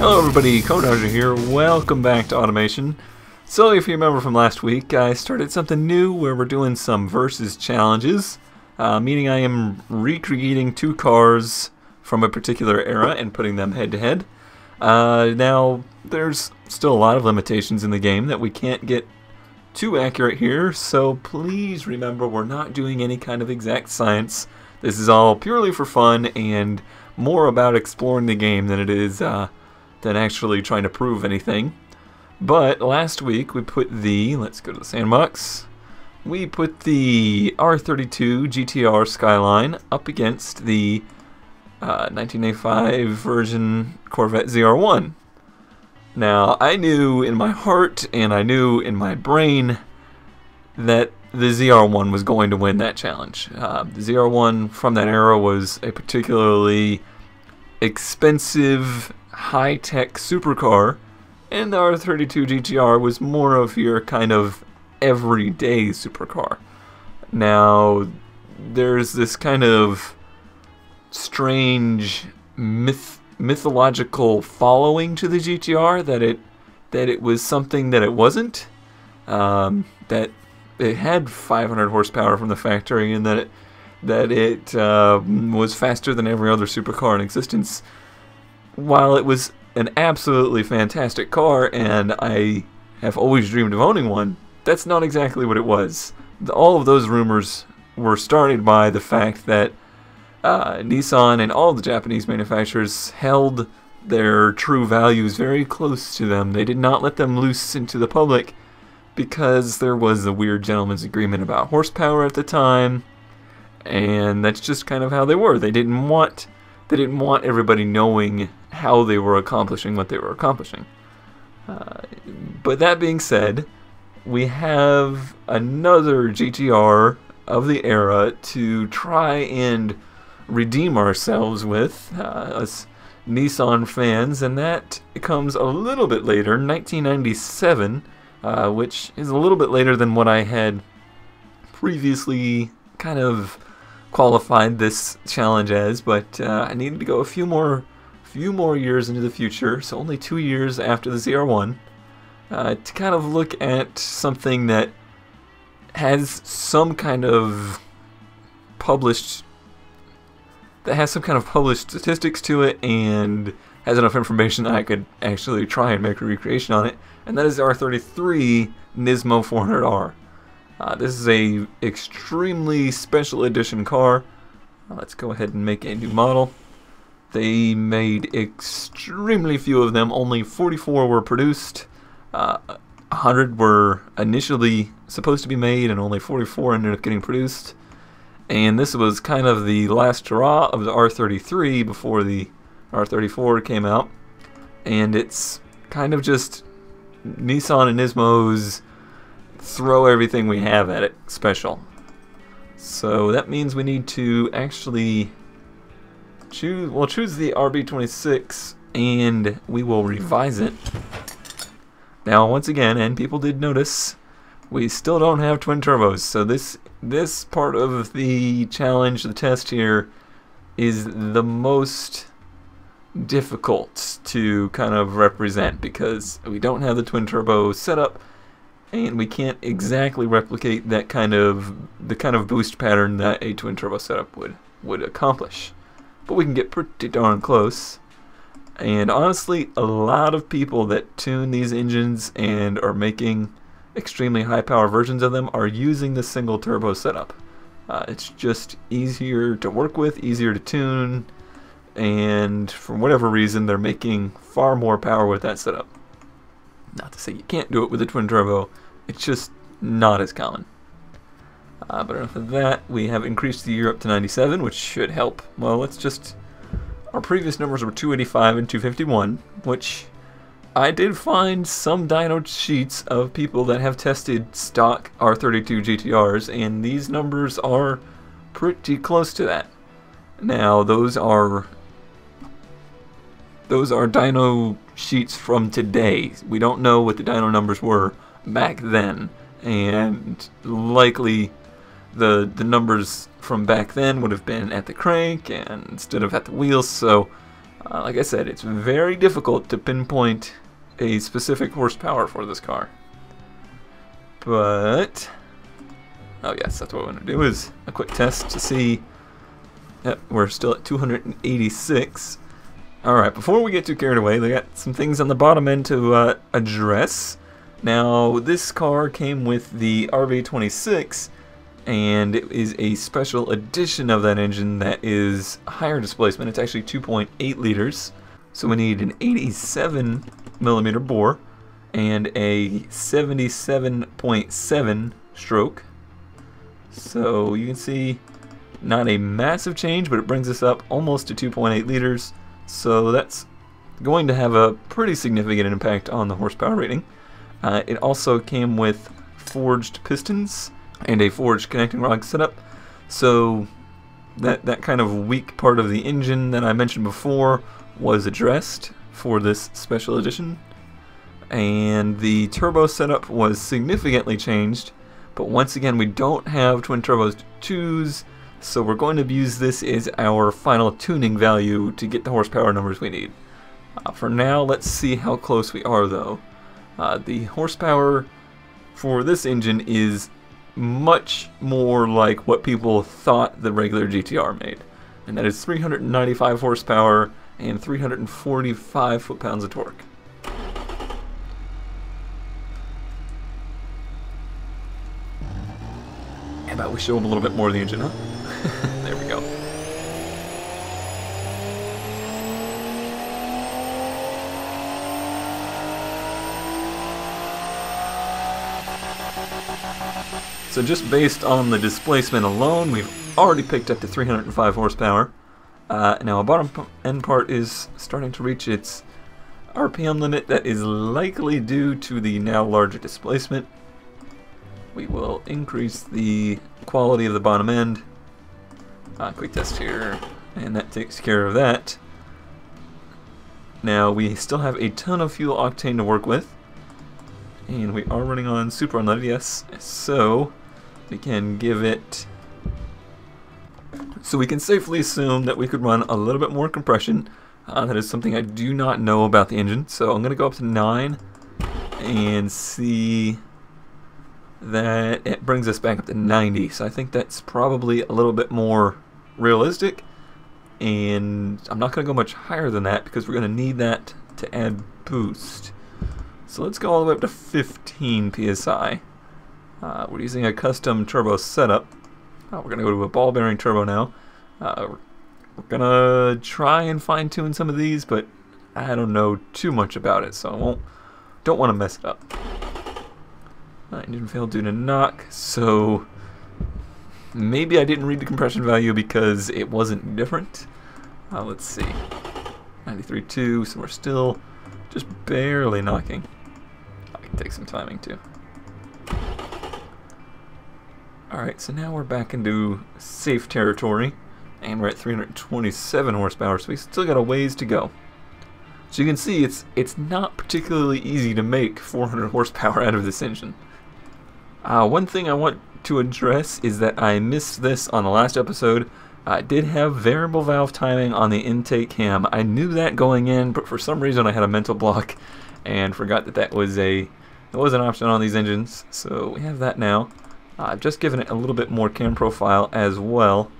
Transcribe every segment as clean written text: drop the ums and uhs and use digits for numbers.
Hello everybody, Kodaja here. Welcome back to Automation. So if you remember from last week, I started something new where we're doing some versus challenges, meaning I am recreating two cars from a particular era and putting them head to head. Now, there's still a lot of limitations in the game that we can't get too accurate here, so please remember we're not doing any kind of exact science. This is all purely for fun and more about exploring the game than it is than actually trying to prove anything. But last week we put the, let's go to the sandbox, we put the R32 GTR Skyline up against the 1985 version Corvette Zr1. Now, I knew in my heart and I knew in my brain that the Zr1 was going to win that challenge. The Zr1 from that era was a particularly expensive, high-tech supercar, and the R32 GTR was more of your kind of everyday supercar. Now, there's this kind of strange mythological following to the GTR that it was something that it wasn't, that it had 500 horsepower from the factory, and that it was faster than every other supercar in existence. While it was an absolutely fantastic car, and I have always dreamed of owning one, that's not exactly what it was. All of those rumors were started by the fact that Nissan and all the Japanese manufacturers held their true values very close to them. They did not let them loose into the public because there was a weird gentleman's agreement about horsepower at the time, and that's just kind of how they were. They didn't want everybody knowing how they were accomplishing what they were accomplishing. But that being said, we have another GTR of the era to try and redeem ourselves with, us Nissan fans, and that comes a little bit later, 1997, which is a little bit later than what I had previously kind of qualified this challenge as, but I needed to go a few more years into the future, so only 2 years after the Zr1, to kind of look at something that has some kind of published statistics to it and has enough information that I could actually try and make a recreation on it, and that is the R33 Nismo 400R. This is a extremely special edition car. Let's go ahead and make a new model. They made extremely few of them. Only 44 were produced. 100 were initially supposed to be made, and only 44 ended up getting produced. And this was kind of the last hurrah of the R33 before the R34 came out. And it's kind of just Nissan and Nismo's throw everything we have at it special. So that means we need to actually choose the RB26, and we will revise it. Now, once again, and people did notice, we still don't have twin turbos, so this part of the challenge, the test here, is the most difficult to kind of represent because we don't have the twin turbo setup, and we can't exactly replicate the kind of boost pattern that a twin turbo setup would accomplish. But we can get pretty darn close. And honestly, a lot of people that tune these engines and are making extremely high power versions of them are using the single turbo setup. It's just easier to work with, easier to tune, and for whatever reason they're making far more power with that setup. Not to say you can't do it with a twin turbo, it's just not as common. But enough of that. We have increased the year up to 97, which should help. Well, let's just... Our previous numbers were 285 and 251, which I did find some dyno sheets of people that have tested stock R32 GTRs, and these numbers are pretty close to that. Now, those are dyno sheets from today. We don't know what the dyno numbers were back then, and likely the numbers from back then would have been at the crank and instead of at the wheels, so Like I said, it's very difficult to pinpoint a specific horsepower for this car. But, oh yes, that's what I want to do, is a quick test to see. Yep, we're still at 286. Alright, before we get too carried away, they got some things on the bottom end to address. Now, this car came with the RV26, and it is a special edition of that engine that is higher displacement. It's actually 2.8 liters, so we need an 87 millimeter bore and a 77.7 stroke. So you can see, not a massive change, but it brings us up almost to 2.8 liters. So that's going to have a pretty significant impact on the horsepower rating. It also came with forged pistons and a forged connecting rod setup. So that kind of weak part of the engine that I mentioned before was addressed for this special edition. And the turbo setup was significantly changed. But once again, we don't have twin turbos to choose, so we're going to use this as our final tuning value to get the horsepower numbers we need. For now, let's see how close we are though. The horsepower for this engine is much more like what people thought the regular GTR made. And that is 395 horsepower and 345 foot-pounds of torque. How about we show them a little bit more of the engine, huh? There we go. So just based on the displacement alone, we've already picked up to 305 horsepower. Now our bottom end part is starting to reach its RPM limit. That is likely due to the now larger displacement. We will increase the quality of the bottom end. Quick test here, and that takes care of that. Now we still have a ton of fuel octane to work with, and we are running on super unleaded, yes. So we can give it. So we can safely assume that we could run a little bit more compression. That is something I do not know about the engine, so I'm going to go up to 9 and see that it brings us back up to 90. So I think that's probably a little bit more realistic, and I'm not going to go much higher than that because we're going to need that to add boost. So let's go all the way up to 15 psi. We're using a custom turbo setup. We're going to go to a ball bearing turbo now. We're going to try and fine tune some of these, but I don't know too much about it, so I don't want to mess it up. Engine failed due to knock, so maybe I didn't read the compression value because it wasn't different. Let's see. 93.2, so we're still just barely knocking. I can take some timing too. Alright, so now we're back into safe territory, and we're at 327 horsepower, so we still got a ways to go. So you can see it's not particularly easy to make 400 horsepower out of this engine. One thing I want to address is that I missed this on the last episode. I did have variable valve timing on the intake cam. I knew that going in, but for some reason I had a mental block and forgot that that was an option on these engines. So we have that now. I've just given it a little bit more cam profile as well.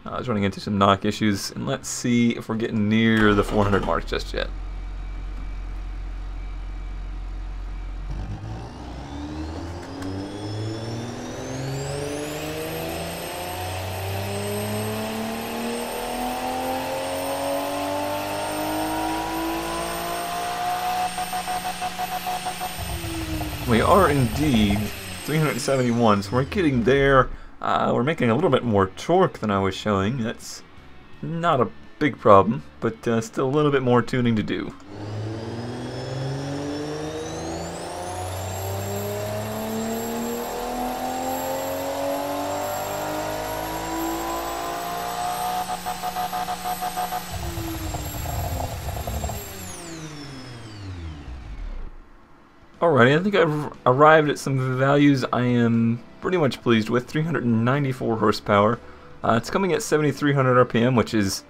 I was running into some knock issues, and let's see if we're getting near the 400 mark just yet. We are indeed 371, so we're getting there. We're making a little bit more torque than I was showing. That's not a big problem, but still a little bit more tuning to do. Alrighty, I think I've arrived at some values I am pretty much pleased with. 394 horsepower. It's coming at 7,300 RPM, which is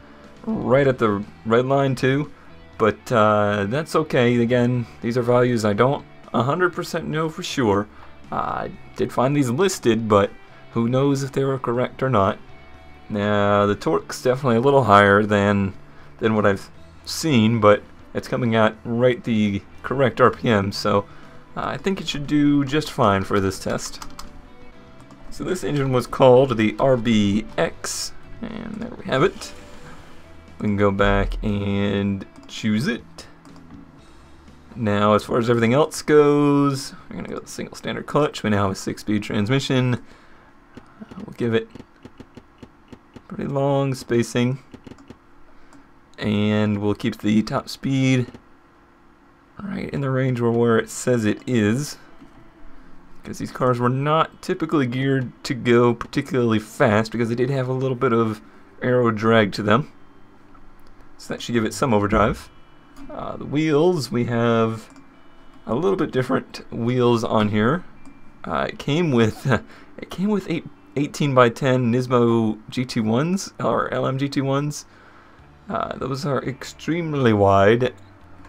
right at the red line too, but that's okay. Again, these are values I don't 100% know for sure. I did find these listed, but who knows if they were correct or not. Now, the torque's definitely a little higher than what I've seen, but it's coming at right the correct RPM, so I think it should do just fine for this test. So this engine was called the RBX, and there we have it. We can go back and choose it. Now, as far as everything else goes, we're going to go with single standard clutch. We now have a 6-speed transmission. We'll give it pretty long spacing, and we'll keep the top speed right in the range where it says it is, because these cars were not typically geared to go particularly fast because they did have a little bit of aero drag to them, so that should give it some overdrive. The wheels, we have a little bit different wheels on here. It came with 18 by 10 Nismo GT1s or LM GT1s. Those are extremely wide.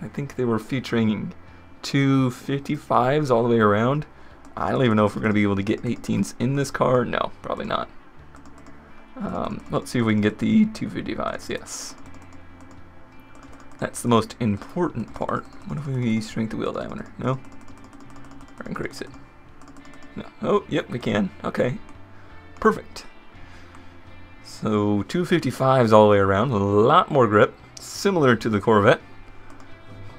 I think they were featuring 255s all the way around. I don't even know if we're going to be able to get 18s in this car. No, probably not. Let's see if we can get the 255s. Yes. That's the most important part. What if we shrink the wheel diameter? No? Or increase it? No. Oh, yep, we can. Okay. Perfect. So 255s all the way around, a lot more grip, similar to the Corvette.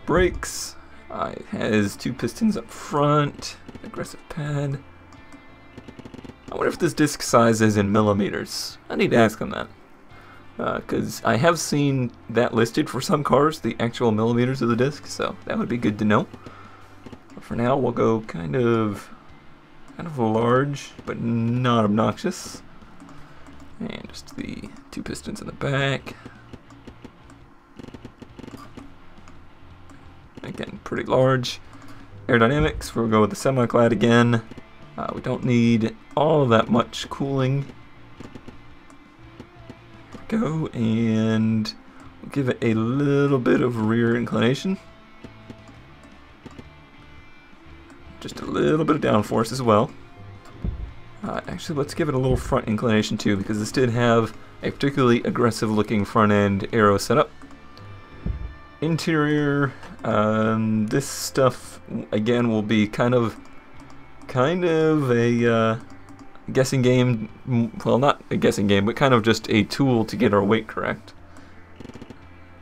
Brakes, it has 2 pistons up front, aggressive pad. I wonder if this disc size is in millimeters. I need to ask them that, because I have seen that listed for some cars, the actual millimeters of the disc, so that would be good to know. But for now, we'll go kind of large, but not obnoxious. And just the 2 pistons in the back. Again, pretty large. Aerodynamics, we'll go with the semi-clad again. We don't need all that much cooling. There we go, and we'll give it a little bit of rear inclination. Just a little bit of downforce as well. Actually, let's give it a little front inclination too, because this did have a particularly aggressive looking front end aero setup. Interior, this stuff again will be kind of a guessing game. Well, not a guessing game, but kind of just a tool to get our weight correct.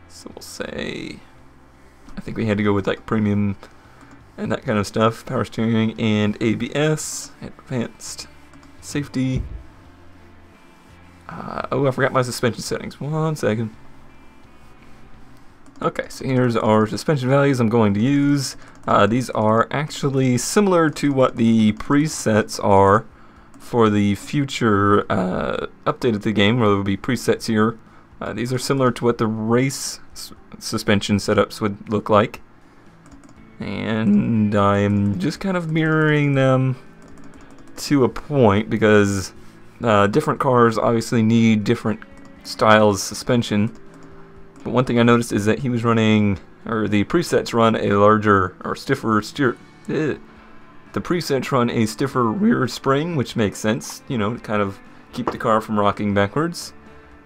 So we'll say, I think we had to go with like premium and that kind of stuff. Power steering and ABS, advanced safety. Oh, I forgot my suspension settings. 1 second. Okay, so here's our suspension values I'm going to use. These are actually similar to what the presets are for the future update of the game, where there will be presets here. These are similar to what the race suspension setups would look like. And I'm just kind of mirroring them to a point, because different cars obviously need different styles of suspension. But one thing I noticed is that he was running, or the presets run a larger or stiffer steer. The presets run a stiffer rear spring, which makes sense, you know, to kind of keep the car from rocking backwards.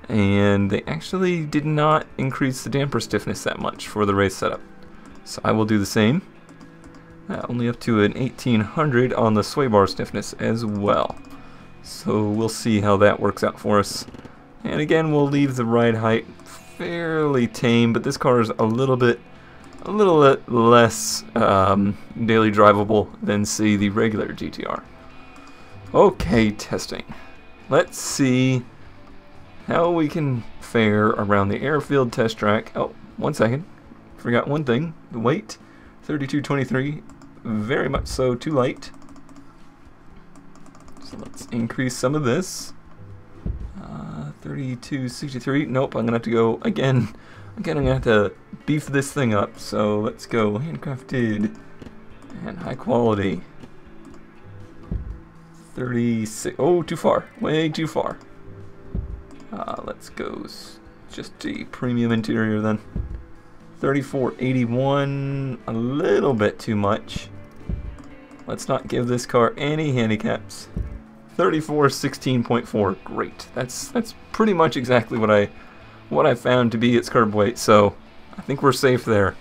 And they actually did not increase the damper stiffness that much for the race setup. So I will do the same. Only up to an 1800 on the sway bar stiffness as well. So we'll see how that works out for us. And again, we'll leave the ride height fairly tame, but this car is a little bit less daily drivable than, say, the regular GTR. Okay, testing. Let's see how we can fare around the airfield test track. Oh, 1 second. Forgot one thing. The weight, 3223. Very much so too light. So let's increase some of this. 3263. Nope, I'm gonna have to go again. I'm gonna have to beef this thing up. So let's go handcrafted and high quality. 36. Oh, too far. Way too far. Let's go just a premium interior then. 3481, a little bit too much. Let's not give this car any handicaps. 3416.4, great. That's pretty much exactly what I found to be its curb weight, so I think we're safe there.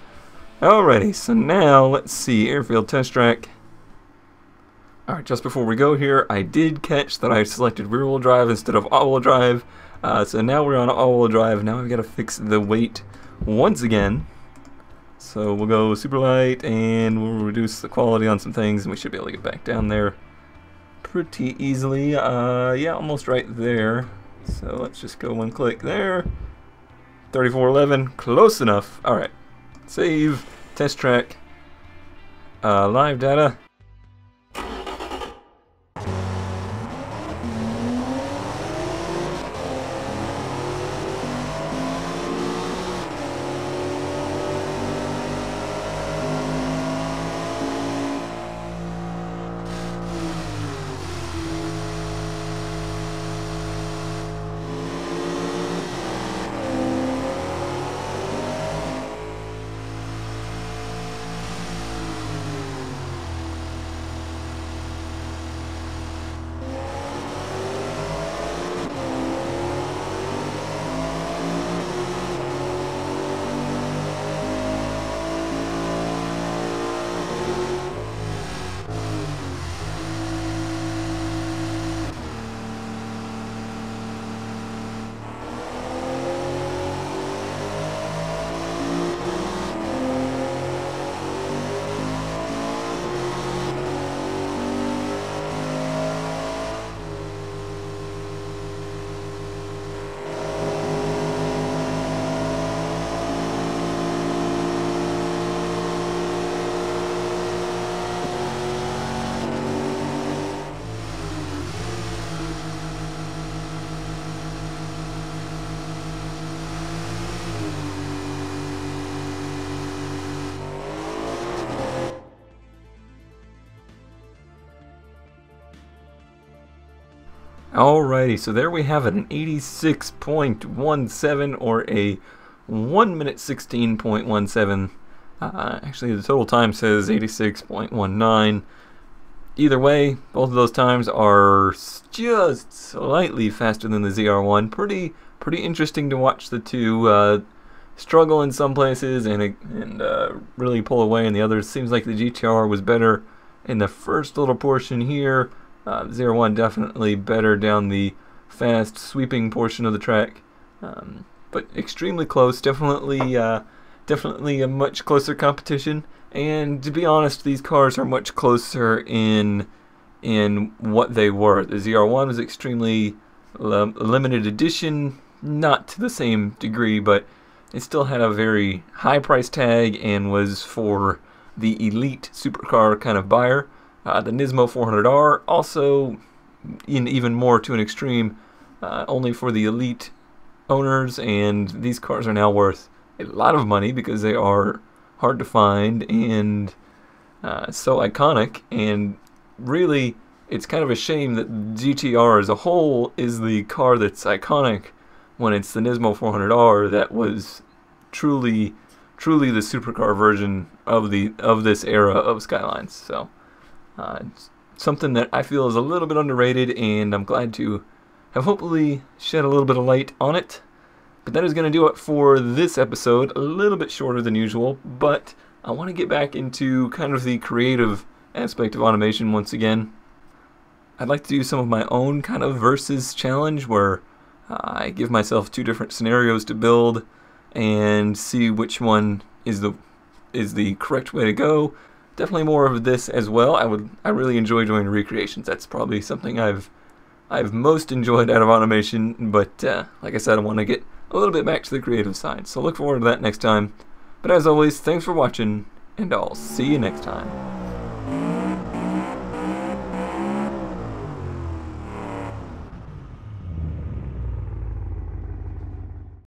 Alrighty, so now let's see, airfield test track. Alright, just before we go here, I did catch that I selected rear-wheel drive instead of all-wheel drive. So now we're on all-wheel drive. Now we've got to fix the weight once again. So we'll go super light and we'll reduce the quality on some things and we should be able to get back down there pretty easily. Yeah, almost right there. So let's just go one click there. 3411, close enough. Alright, save, test track, live data. Alrighty, so there we have it, an 86.17 or a 1 minute 16.17. Actually, the total time says 86.19. Either way, both of those times are just slightly faster than the ZR1. Pretty interesting to watch the two struggle in some places and really pull away in the others. Seems like the GTR was better in the first little portion here. Zr1 definitely better down the fast sweeping portion of the track, but extremely close. Definitely a much closer competition. And to be honest, these cars are much closer in what they were. The ZR1 was extremely limited edition, not to the same degree, but it still had a very high price tag and was for the elite supercar kind of buyer. The Nismo 400R also even more to an extreme, only for the elite owners, and these cars are now worth a lot of money because they are hard to find and so iconic. And really, it's kind of a shame that GTR as a whole is the car that's iconic when it's the Nismo 400R that was truly the supercar version of this era of Skylines. So it's something that I feel is a little bit underrated, and I'm glad to have hopefully shed a little bit of light on it. But that is going to do it for this episode, a little bit shorter than usual, but I want to get back into kind of the creative aspect of automation once again. I'd like to do some of my own kind of versus challenge where I give myself two different scenarios to build and see which one is the correct way to go. Definitely more of this as well. I really enjoy doing recreations. That's probably something I've most enjoyed out of automation, but like I said, I want to get a little bit back to the creative side. So look forward to that next time. But as always, thanks for watching, and I'll see you next time.